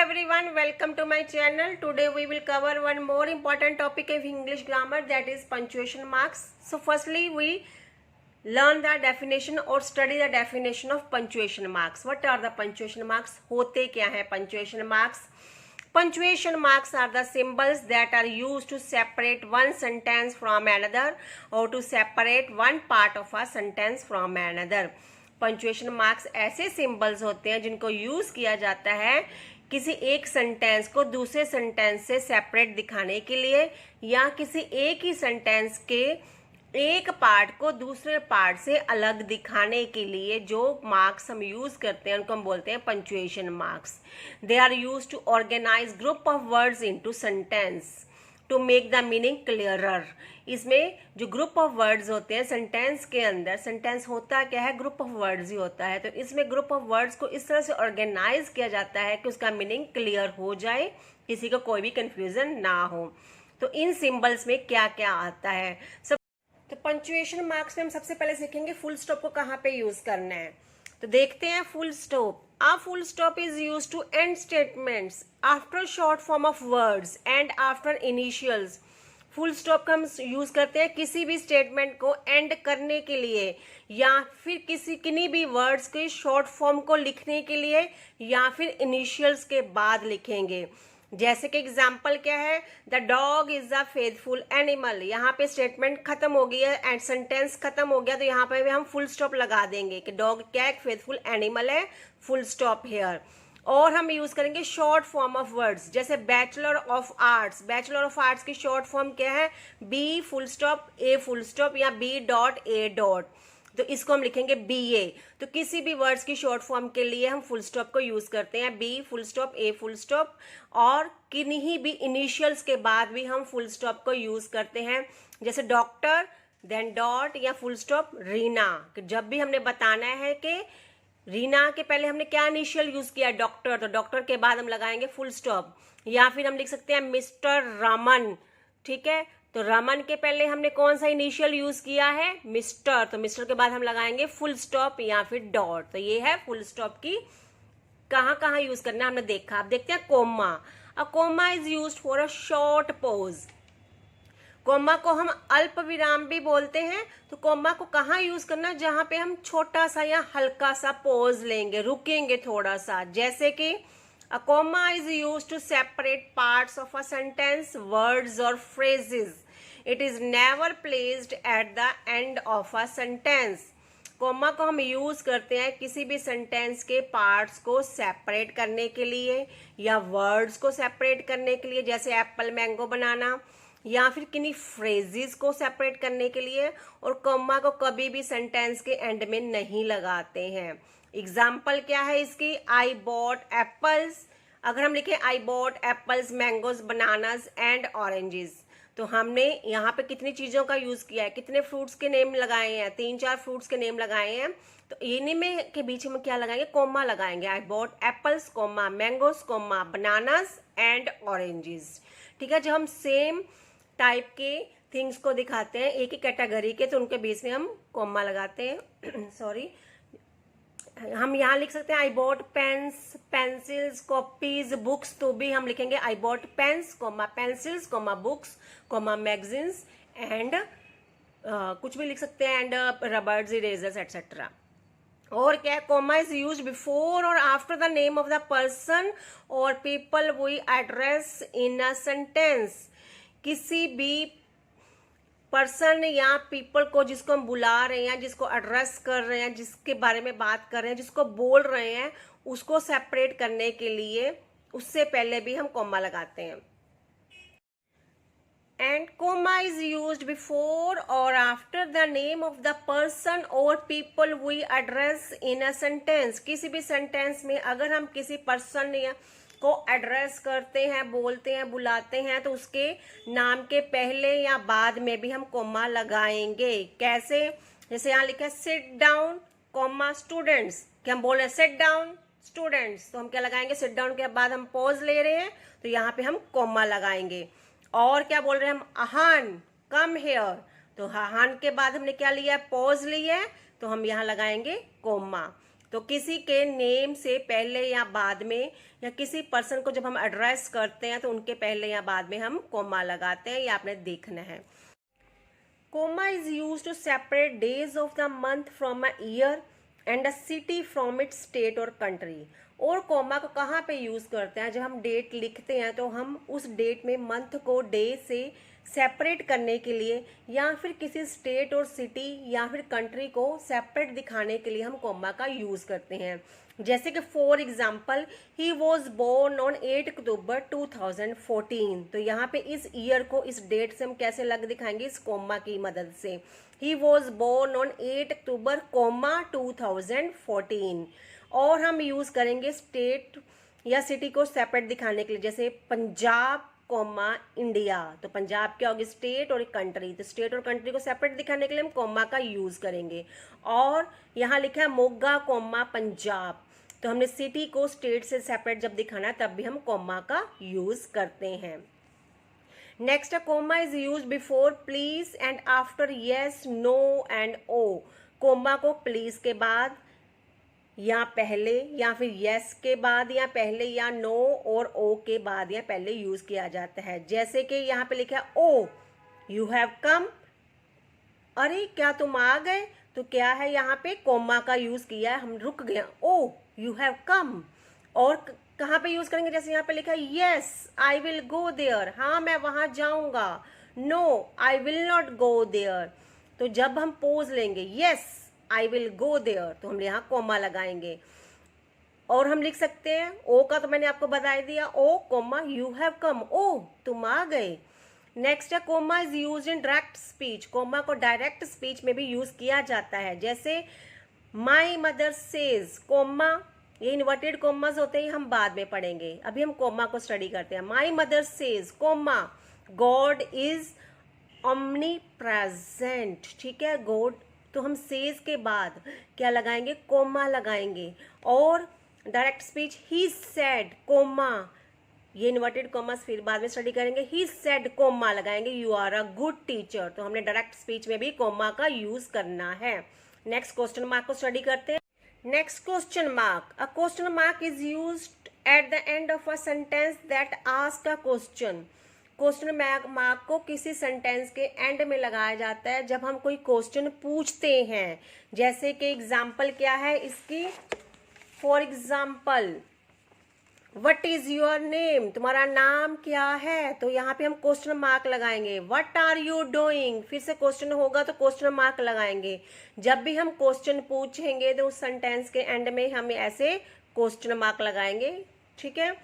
everyone, welcome to my channel. Today we will cover one more important topic of English grammar, that is punctuation marks. So firstly we learn the definition or study the definition of punctuation marks. What are the punctuation marks? होते क्या है punctuation marks? Punctuation marks are the symbols that are used to separate one sentence from another or to separate one part of a sentence from another. Punctuation marks ऐसे symbols होते हैं जिनको use किया जाता है किसी एक सेंटेंस को दूसरे सेंटेंस से सेपरेट दिखाने के लिए या किसी एक ही सेंटेंस के एक पार्ट को दूसरे पार्ट से अलग दिखाने के लिए जो मार्क्स हम यूज करते हैं उनको हम बोलते हैं punctuation marks. They are used to organize group of words into sentence to make the meaning clearer. इसमें जो ग्रुप ऑफ वर्ड्स होते हैं सेंटेंस के अंदर, सेंटेंस होता क्या है, ग्रुप ऑफ वर्ड्स ही होता है, तो इसमें ग्रुप ऑफ वर्ड्स को इस तरह से ऑर्गेनाइज किया जाता है कि उसका मीनिंग क्लियर हो जाए, किसी को कोई भी कंफ्यूजन ना हो. तो इन सिंबल्स में क्या क्या आता है सब. तो पंचुएशन मार्क्स में हम सबसे पहले सीखेंगे फुल स्टॉप को कहाँ पे यूज करना है. तो देखते हैं full stop. A full stop is used to end statements after short form of words and after initials. Full stop का हम यूज करते हैं किसी भी स्टेटमेंट को एंड करने के लिए या फिर किन्हीं भी वर्ड्स के शॉर्ट फॉर्म को लिखने के लिए या फिर इनिशियल्स के बाद लिखेंगे. जैसे कि एग्जाम्पल क्या है, the dog is a faithful animal. यहाँ पे स्टेटमेंट खत्म हो गई है एंड सेंटेंस खत्म हो गया, तो यहाँ पे भी हम फुल स्टॉप लगा देंगे कि डॉग क्या एक फेथफुल एनिमल है, फुल स्टॉप हेयर. और हम यूज करेंगे शॉर्ट फॉर्म ऑफ वर्ड्स, जैसे bachelor of arts. Bachelor of arts की शॉर्ट फॉर्म क्या है, B full stop a full stop या बी डॉट ए डॉट, तो इसको हम लिखेंगे BA. तो किसी भी वर्ड्स की शॉर्ट फॉर्म के लिए हम फुल स्टॉप को यूज करते हैं, B full stop a full stop. और किन्हीं भी इनिशियल्स के बाद भी हम फुल स्टॉप को यूज करते हैं, जैसे डॉक्टर देन डॉट या फुल स्टॉप रीना. जब भी हमने बताना है कि रीना के पहले हमने क्या इनिशियल यूज किया, डॉक्टर, तो डॉक्टर के बाद हम लगाएंगे फुल स्टॉप. या फिर हम लिख सकते हैं मिस्टर रमन. ठीक है, तो रमन के पहले हमने कौन सा इनिशियल यूज किया है, मिस्टर, तो मिस्टर के बाद हम लगाएंगे फुल स्टॉप या फिर डॉट. तो ये है फुल स्टॉप की कहाँ कहाँ यूज करना हमने देखा. अब देखते हैं comma. A comma is used for a short pause. Comma को हम अल्प विराम भी बोलते हैं. तो कोमा को कहाँ यूज करना, जहां पे हम छोटा सा या हल्का सा पॉज लेंगे, रुकेंगे थोड़ा सा. जैसे कि a comma is used to separate parts of a sentence, words or phrases. It is never placed at the end of a sentence. Comma को हम यूज करते हैं किसी भी सेंटेंस के पार्ट्स को सेपरेट करने के लिए या वर्ड्स को सेपरेट करने के लिए, जैसे एप्पल मैंगो बनाना, या फिर किन्हीं फ्रेजेस को सेपरेट करने के लिए. और कोमा को कभी भी सेंटेंस के एंड में नहीं लगाते हैं. एग्जाम्पल क्या है इसकी, आई बॉट एप्पल्स. अगर हम लिखें आई bought apples mangoes bananas and oranges, तो हमने यहाँ पे कितनी चीजों का यूज किया है, कितने फ्रूट्स के नेम लगाए हैं, 3-4 फ्रूट्स के नेम लगाए हैं. तो इन्हीं में के बीच में क्या लगाएंगे, कोमा लगाएंगे. I bought apples comma mangoes comma bananas and oranges. ठीक है, जब हम सेम टाइप के थिंग्स को दिखाते हैं एक ही कैटेगरी के, तो उनके बीच में हम कोमा लगाते हैं. सॉरी, हम यहाँ लिख सकते हैं I bought pens pencils copies books, तो भी हम लिखेंगे I bought pens comma pencils comma books comma magazines and कुछ भी लिख सकते हैं, एंड रबर्स इरेजर्स एटसेट्रा. और क्या है, कोमा इज यूज बिफोर और after the name of the person और people we address in a sentence. किसी भी पर्सन या पीपल को जिसको हम बुला रहे हैं, जिसको एड्रेस कर रहे हैं, जिसके बारे में बात कर रहे हैं, जिसको बोल रहे हैं, उसको सेपरेट करने के लिए उससे पहले भी हम कोमा लगाते हैं. And comma is used before और after the name of the person और people we address in a sentence. किसी भी सेंटेंस में अगर हम किसी पर्सन या को एड्रेस करते हैं, बोलते हैं, बुलाते हैं, तो उसके नाम के पहले या बाद में भी हम कोमा लगाएंगे. कैसे, जैसे यहाँ लिखा है सिट डाउन कोमा स्टूडेंट्स, कि हम बोल रहे हैं सिट डाउन स्टूडेंट्स, तो हम क्या लगाएंगे, सिट डाउन के बाद हम पॉज ले रहे हैं तो यहाँ पे हम कोमा लगाएंगे. और क्या बोल रहे हैं हम, अहान कम हेयर, तो अहान के बाद हमने क्या लिया है, पॉज लिया है, तो हम यहाँ लगाएंगे कोमा. तो किसी के नेम से पहले या बाद में, या किसी पर्सन को जब हम एड्रेस करते हैं तो उनके पहले या बाद में हम कोमा लगाते हैं, ये आपने देखना है। Comma is used to separate days of the month from a year and a city from its state और कंट्री। और कोमा को कहाँ पे यूज़ करते हैं? जब हम डेट लिखते हैं तो हम उस डेट में मंथ को डे से सेपरेट करने के लिए, या फिर किसी स्टेट और सिटी या फिर कंट्री को सेपरेट दिखाने के लिए हम कोमा का यूज़ करते हैं। जैसे कि for example, he was born on 8 October 2014। तो यहाँ पे इस ईयर को, इस डेट से हम कैसे लग दिखाएंगे? इस कोमा की मदद से। ही वॉज बोर्न ऑन 8 अक्टूबर 2014। और हम यूज़ करेंगे स्टेट या सिटी को सेपरेट दिखाने के लिए, जैसे पंजाब कोमा इंडिया। तो पंजाब क्या होगी? स्टेट, और कंट्री। तो स्टेट और कंट्री को सेपरेट दिखाने के लिए हम कोमा का यूज़ करेंगे। और यहाँ लिखा है मोगा कोमा पंजाब, तो हमने सिटी को स्टेट से सेपरेट जब दिखाना है तब भी हम कोमा का यूज़ करते हैं। Next, comma is use before please and after yes, no and O. Comma को प्लीज के बाद या पहले, या फिर यस के बाद या पहले, या नो और ओ के बाद या पहले यूज किया जाता है। जैसे कि यहाँ पे लिखा है ओ यू हैव कम, अरे क्या तुम आ गए? तो क्या है? यहाँ पे कोमा का यूज किया है, हम रुक गए। ओ यू हैव कम। और कहाँ पे यूज करेंगे? जैसे यहाँ पे लिखा है yes I will go there, हाँ मैं वहां जाऊंगा। No I will not go there. तो जब हम पोज लेंगे yes I will go there, तो हम यहाँ कोमा लगाएंगे। और हम लिख सकते हैं ओ का, तो मैंने आपको बता दिया, O comma you have come, ओ तुम आ गए। नेक्स्ट है comma is use in direct speech. Comma को डायरेक्ट स्पीच में भी यूज किया जाता है। जैसे माई मदर सेज, कोमा, ये इन्वर्टेड कोमास होते हैं, हम बाद में पढ़ेंगे, अभी हम कोमा को स्टडी करते हैं। My mother says comma God is omnipresent. ठीक है, गॉड, तो हम सेज के बाद क्या लगाएंगे? कोमा लगाएंगे। और direct speech he said comma, ये इन्वर्टेड कॉमर्स फिर बाद में स्टडी करेंगे। ही सेड कोमा लगाएंगे, you are a good teacher. तो हमने डायरेक्ट स्पीच में भी कोमा का यूज करना है। नेक्स्ट क्वेश्चन मार्क को स्टडी करते हैं। Next question mark, a question mark is used at the end of a sentence that ask a question. Question mark को किसी सेंटेंस के एंड में लगाया जाता है जब हम कोई क्वेश्चन पूछते हैं। जैसे कि एग्जाम्पल क्या है इसकी? For example, what is your name, तुम्हारा नाम क्या है? तो यहाँ पे हम क्वेश्चन मार्क लगाएंगे। वट आर यू डूइंग, फिर से क्वेश्चन होगा तो क्वेश्चन मार्क लगाएंगे। जब भी हम क्वेश्चन पूछेंगे तो उस सेंटेंस के एंड में हम ऐसे क्वेश्चन मार्क लगाएंगे। ठीक है,